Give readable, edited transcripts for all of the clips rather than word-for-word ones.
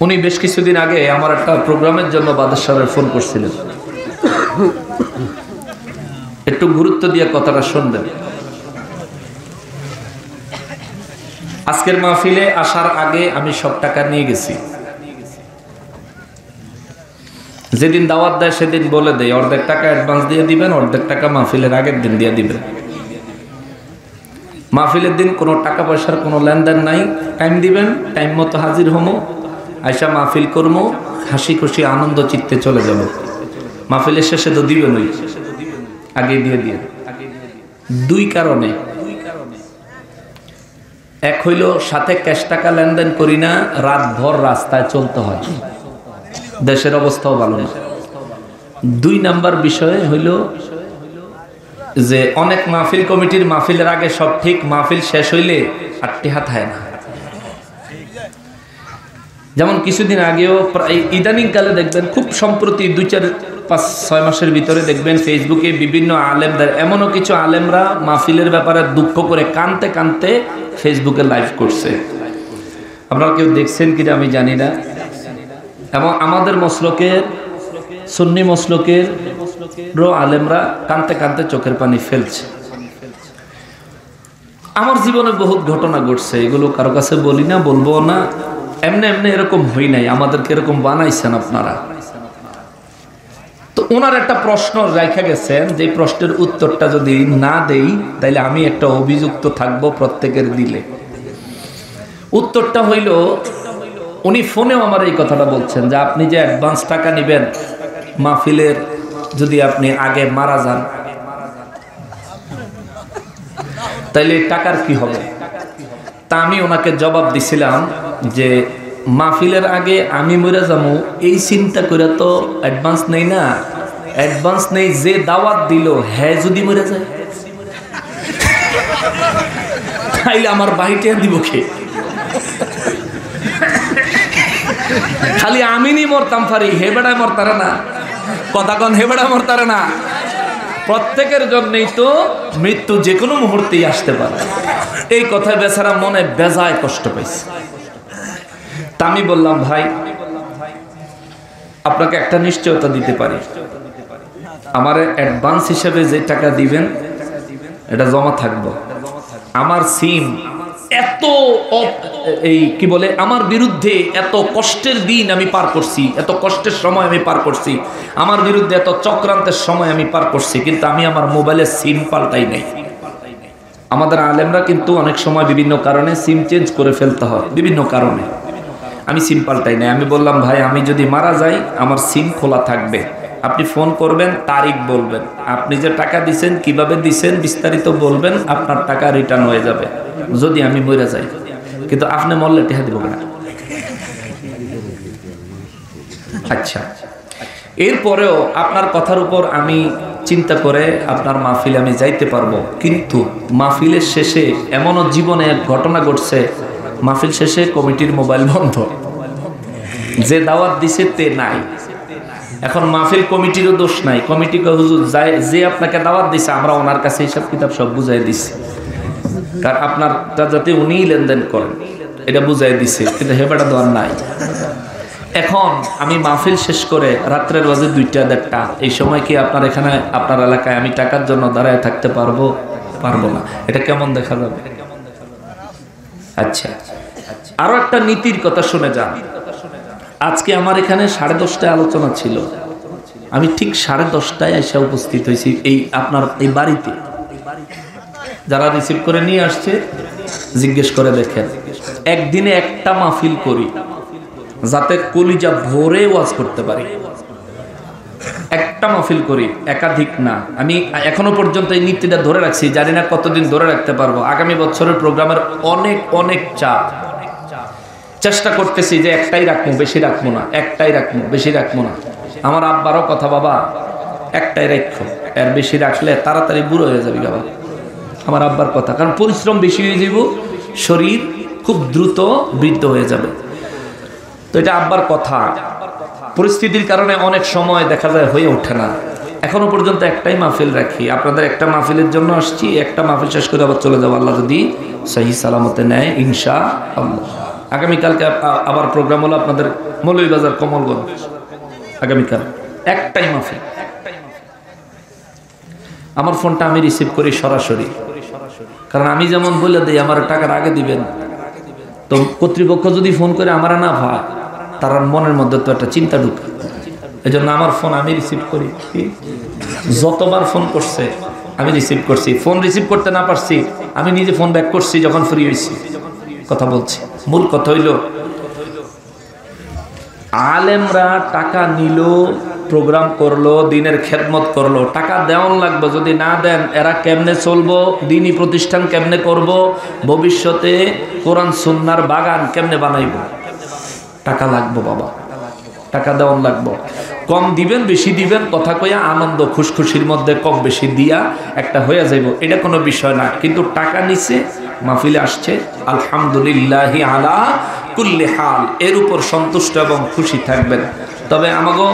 উনি বেশ কিছুদিন আগে আমার একটা প্রোগ্রামের জন্য বাদেশ্বরের ফোন করছিলেন। একটু গুরুত্ব দিয়ে কথাটা শুনবেন। আজকের মাহফিলে আসার আগে আমি সব টাকা নিয়ে গেছি। যেদিন দাওয়াত দেয় সেদিন বলে দেয় অর্ধেক টাকা অ্যাডভান্স দিয়ে দিবেন, অর্ধেক টাকা মাহফিলের আগের দিন দিয়ে দিবেন। মাহফিলের দিন কোনো টাকা পয়সার কোনো লেনদেন নাই। টাইম দিবেন, টাইম মতো হাজির হমো, আয়সা মাহফিল করবো, হাসি খুশি আনন্দ চিত্তে চলে যাব। মাহফিলের শেষে তো দিবেন, ওই আগে দিয়ে দিয়ে। দুই কারণে, এক হইল সাথে ক্যাশ টাকা লেনদেন করি না, রাত ভর রাস্তায় চলতে হয়, দেশের অবস্থাও ভালো না। দুই নাম্বার বিষয় হইল যে অনেক মাহফিল কমিটির মাহফিলের আগে সব ঠিক, মাহফিল শেষ হইলে আর টেহা থাকে না। যেমন কিছুদিন আগেও ইদানিং কালে দেখবেন, খুব সম্প্রতি 2-4-5-6 মাসের ভিতরে দেখবেন ফেসবুকে বিভিন্ন আলেমদের, এমনও কিছু আলেমরা মাহফিলের ব্যাপারে দুঃখ করে কানতে কানতে ফেসবুকে লাইভ করছে। আপনারা কেউ দেখছেন কিনা আমি জানি না। এবং আমাদের মসলকের, সুন্নি মসলকের আলেমরা কানতে কানতে চোখের পানি ফেলছে। আমার জীবনে বহুত ঘটনা ঘটছে, এগুলো কারো কাছে বলি না, বলবো না। এমনি এমনি এরকম হই নাই, আমাদেরকে এরকম বানাইছেন আপনারা। তো ওনার একটা প্রশ্ন রাখা গেছেন, যে প্রশ্নের উত্তরটা যদি না দেই তাইলে আমি একটা অভিযুক্ত থাকবো প্রত্যেকের দিলে। উত্তরটা হইল, উনি ফোনেও আমার এই কথাটা বলছেন যে আপনি যে অ্যাডভান্স টাকা নেবেন মাহফিলের, যদি আপনি আগে মারা যান তাইলে টাকার কি হবে? তা আমি ওনাকে জবাব দিছিলাম যে মাহফিলের আগে আমি মরে যাবো এই চিন্তা করে তো অ্যাডভান্স নেই না। অ্যাডভান্স নেই যে দাওয়াত দিল হ্যাঁ যদি মরে যায় তাইলে আমার বাড়িতে দিব কে? খালি আমিনি মরতাম পারি, হে বেড়ায় মরতারে না। কথা কন, হে বেড়ায় মরতারে না। প্রত্যেকের জন্যই তো মৃত্যু যে কোনো মুহূর্তেই আসতে পারে। এই কথায় বেচারা মনে বেজায় কষ্ট পাইছে। তা আমি বললাম, ভাই আপনাকে একটা নিশ্চয়তা দিতে পারি, আমার অ্যাডভান্স হিসেবে যে টাকা দিবেন এটা জমা থাকবো। আমার সিম এত এই কি বলে, আমার বিরুদ্ধে এত কষ্টের দিন আমি পার করছি, এত কষ্টের সময় আমি পার করছি, আমার বিরুদ্ধে এত চক্রান্তের সময় আমি পার করছি, কিন্তু আমি আমার মোবাইলে সিম পাল্টাই নাই। আমাদের আলেমরা কিন্তু অনেক সময় বিভিন্ন কারণে সিম চেঞ্জ করে ফেলতে হয়, বিভিন্ন কারণে। আমি সিম পাল্টাই নাই। আমি বললাম, ভাই আমি যদি মারা যাই আমার সিম খোলা থাকবে, আপনি ফোন করবেন, তারিখ বলবেন, আপনি যে টাকা দিছেন কিভাবে দিছেন বিস্তারিত বলবেন, আপনার টাকা রিটার্ন হয়ে যাবে যদি আমি মরে যাই। কিন্তু আপনি মরলে টেহা দিব না। আচ্ছা, এরপরেও আপনার কথার উপর আমি চিন্তা করে আপনার মাহফিলে আমি যাইতে পারবো, কিন্তু মাহফিলের শেষে এমনও জীবনে ঘটনা ঘটছে, মাহফিল শেষে কমিটির মোবাইল বন্ধ, যে দাওয়াত দিছে তে নাই। এখন মাহফিল কমিটিরও দোষ নাই, কমিটিকে হুজুর যে আপনাকে দাওয়াত দিছে আমরা ওনার কাছে হিসাব কিতাব সব বুঝাই দিছি, কারণ আপনারটা যাতে উনিই লেনদেন করেন এটা বুঝাই দিছে, কিন্তু হেবাটা দেওয়ার নাই। এখন আমি মাহফিল শেষ করে রাত্রের বাজে 2টা-1টা, এই সময় কি আপনার এখানে আপনার এলাকায় আমি টাকার জন্য দাঁড়ায় থাকতে পারবো? পারবো না। এটা কেমন দেখা যাবে? আচ্ছা, আরো একটা নীতির কথা শুনে যান। আজকে আমার এখানে 10:30টায় আলোচনা ছিল, আমি ঠিক 10:30টায় এসে উপস্থিত হয়েছি এই আপনার এই বাড়িতে। যারা রিসিভ করে নিয়ে আসছে জিজ্ঞেস করে দেখেন, একদিনে একটা মাহফিল করি যাতে কলিজা ভরে ওয়াজ করতে পারি। একটা মাহফিল করি, একাধিক না। আমি এখনো পর্যন্ত এই নীতিটা ধরে রাখছি, জানি না কতদিন ধরে রাখতে পারবো। আগামী বছরের প্রোগ্রামের অনেক অনেক চাপ, চেষ্টা করতেছি যে একটাই রাখবো, বেশি রাখবো না, একটাই রাখবো, বেশি রাখবো না। আমার আব্বারও কথা, বাবা একটাই রাখো, এর বেশি রাখলে তাড়াতাড়ি বুড়ো হয়ে যাবে বাবা। আমার আব্বার কথা, কারণ পরিশ্রম বেশি হয়ে যাব, শরীর খুব দ্রুত বৃদ্ধ হয়ে যাবে। তো এটা আব্বার কথা, পরিস্থিতির কারণে অনেক সময় দেখা যায় হয়ে ওঠে না। এখনো পর্যন্ত একটাই মাহফিল রাখি, আপনাদের একটা মাহফিলের জন্য আসছি, একটা মাহফিল শেষ করে আবার চলে যাবো, আল্লাহ যদি সহি সালামতে নেয় ইনশাআল্লাহ। আগামীকালকে আবার প্রোগ্রাম হলো আপনাদের মৌলভীবাজার কমলগঞ্জ, আগামীকাল একটাই মাহফিল। আমার ফোনটা আমি রিসিভ করি সরাসরি, কারণ আমি যেমন বলে দিই আমার টাকার আগে দিবেন, তো কর্তৃপক্ষ যদি ফোন করে আমার না ভাই, তার মনের মধ্যে তো একটা চিন্তা ঢুকে। এই জন্য আমার ফোন আমি রিসিভ করি। যতবার ফোন করছে আমি রিসিভ করছি, ফোন রিসিভ করতে না পারছি আমি নিজে ফোন ব্যাক করছি যখন ফ্রি হয়েছি, কথা বলছি। মূল কথা হইল আলেমরা টাকা নিল, প্রোগ্রাম করলো, দিনের খেদমত করলো, টাকা দেওয়ান লাগবে। যদি না দেন এরা কেমনে চলবো, দিনী প্রতিষ্ঠান কেমনে করব, ভবিষ্যতে কোরআন সুন্নাহর বাগান কেমনে বানাইব? টাকা লাগবো বাবা, টাকা দেওয়ান লাগবো। কম দিবেন বেশি দিবেন কথা কইয়া আনন্দ খুশখুশির মধ্যে কম বেশি দিয়া একটা হয়ে যাইব, এটা কোনো বিষয় না। কিন্তু টাকা নিচে মাহফিলে আসছে, আলহামদুলিল্লাহি আলা কুল্লি হাল, এর উপর সন্তুষ্ট এবং খুশি থাকবেন। তবে আমাগো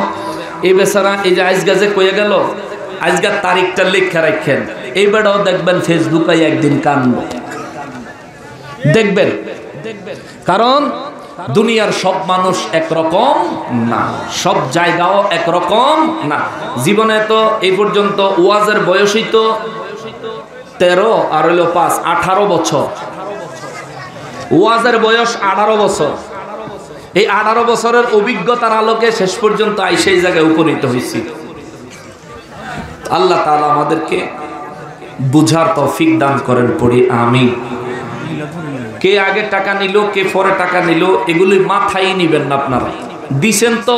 এই বেচারা এই যে আজগাজে কয়ে গেল, আজগার তারিখটা লেখা রাখেন, এই বেটাও দেখবেন ফেসবুকে একদিন কানবো, দেখবেন। কারণ দুনিয়ার সব মানুষ একরকম না, সব জায়গাও একরকম না। জীবনে তো এই পর্যন্ত ওয়াজের বয়সই তো 13 আর হইল 5, 18 বছর। ওয়াজের বয়স 18 বছর। এই 18 বছরের অভিজ্ঞতার আলোকে শেষ পর্যন্ত সেই জায়গায় উপনীত হয়েছি। আল্লাহ তাআলা আমাদেরকে বুঝার তৌফিক দান করেন, পড়ি আমিন। কে আগে টাকা নিল, কে পরে টাকা নিল, এগুলি মাথায় নিবেন না আপনারা। দিছেন তো